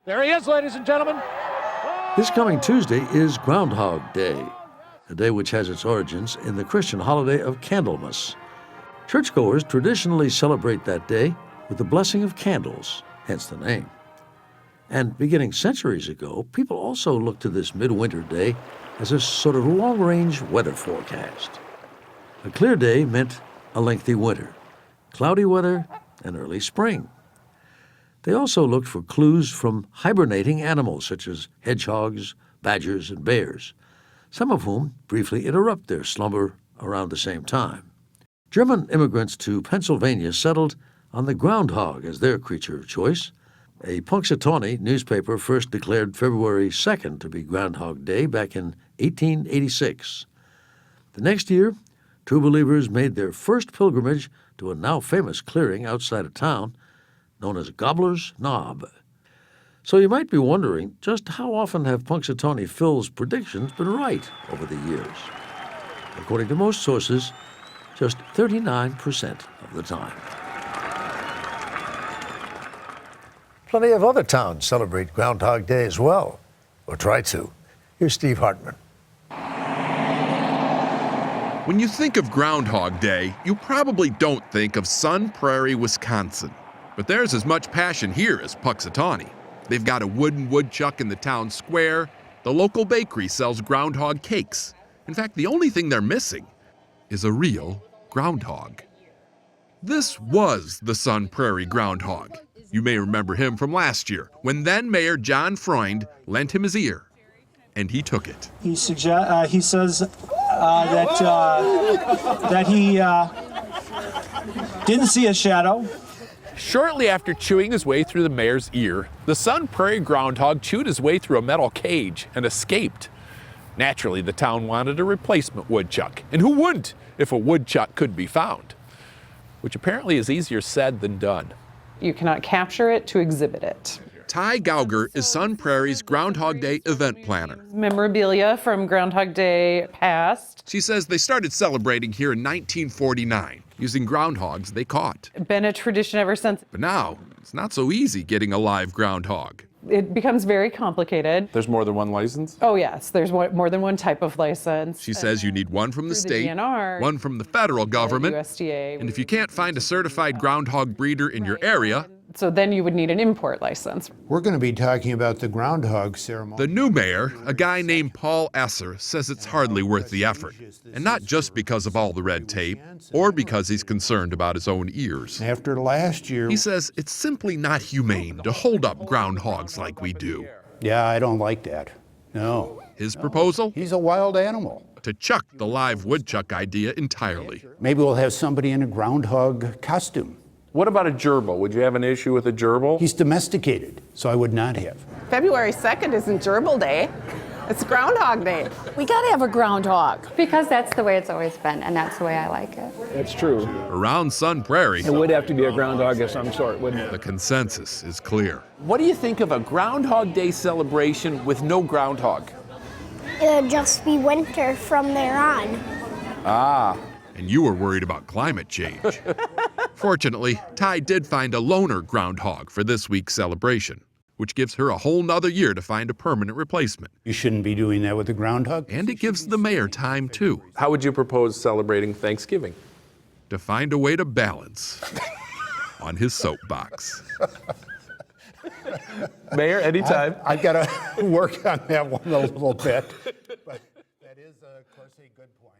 There he is, ladies and gentlemen. This coming Tuesday is Groundhog Day, a day which has its origins in the Christian holiday of Candlemas. Churchgoers traditionally celebrate that day with the blessing of candles, hence the name. And beginning centuries ago, people also looked to this midwinter day as a sort of long-range weather forecast. A clear day meant a lengthy winter, cloudy weather, and early spring. They also looked for clues from hibernating animals such as hedgehogs, badgers, and bears, some of whom briefly interrupt their slumber around the same time. German immigrants to Pennsylvania settled on the groundhog as their creature of choice. A Punxsutawney newspaper first declared February 2nd to be Groundhog Day back in 1886. The next year, true believers made their first pilgrimage to a now famous clearing outside of town known as Gobbler's Knob. So you might be wondering, just how often have Punxsutawney Phil's predictions been right over the years? According to most sources, just 39% of the time. Plenty of other towns celebrate Groundhog Day as well, or try to. Here's Steve Hartman. When you think of Groundhog Day, you probably don't think of Sun Prairie, Wisconsin. But there's as much passion here as Punxsutawney. They've got a wooden woodchuck in the town square. The local bakery sells groundhog cakes. In fact, the only thing they're missing is a real groundhog. This was the Sun Prairie groundhog. You may remember him from last year, when then Mayor John Freund lent him his ear, and he took it. He says that he didn't see a shadow. Shortly after chewing his way through the mayor's ear, the Sun Prairie groundhog chewed his way through a metal cage and escaped. Naturally, the town wanted a replacement woodchuck, and who wouldn't if a woodchuck could be found? Which apparently is easier said than done. You cannot capture it to exhibit it. Ty Gauger is Sun Prairie's Groundhog Day event planner. Memorabilia from Groundhog Day past. She says they started celebrating here in 1949, using groundhogs they caught. Been a tradition ever since. But now, it's not so easy getting a live groundhog. It becomes very complicated. There's more than one license? Oh yes, there's more than one type of license. She says you need one from the state, DNR, one from the federal government, USDA. and if you can't find a certified groundhog breeder in your area, so then you would need an import license. We're going to be talking about the groundhog ceremony. the new mayor, a guy named Paul Esser, says it's hardly worth the effort. And not just because of all the red tape, or because he's concerned about his own ears. After last year, He says it's simply not humane to hold up groundhogs like we do. yeah, I don't like that. No. His proposal? He's a wild animal. To chuck the live woodchuck idea entirely. Maybe we'll have somebody in a groundhog costume. What about a gerbil? Would you have an issue with a gerbil? He's domesticated, so I would not have. February 2nd isn't Gerbil Day. It's Groundhog Day. We got to have a groundhog. Because that's the way it's always been, and that's the way I like it. That's true. Around Sun Prairie, It would have to be a groundhog of some sort, wouldn't it? the consensus is clear. What do you think of a Groundhog Day celebration with no groundhog? It'll just be winter from there on. Ah. And you were worried about climate change. Fortunately, Ty did find a loner groundhog for this week's celebration, which gives her a whole nother year to find a permanent replacement. You shouldn't be doing that with a groundhog. And it gives the mayor time, too, How would you propose celebrating Thanksgiving? to find a way to balance on his soapbox. Mayor, anytime. I've got to work on that one a little bit. But that is, of course, a good point.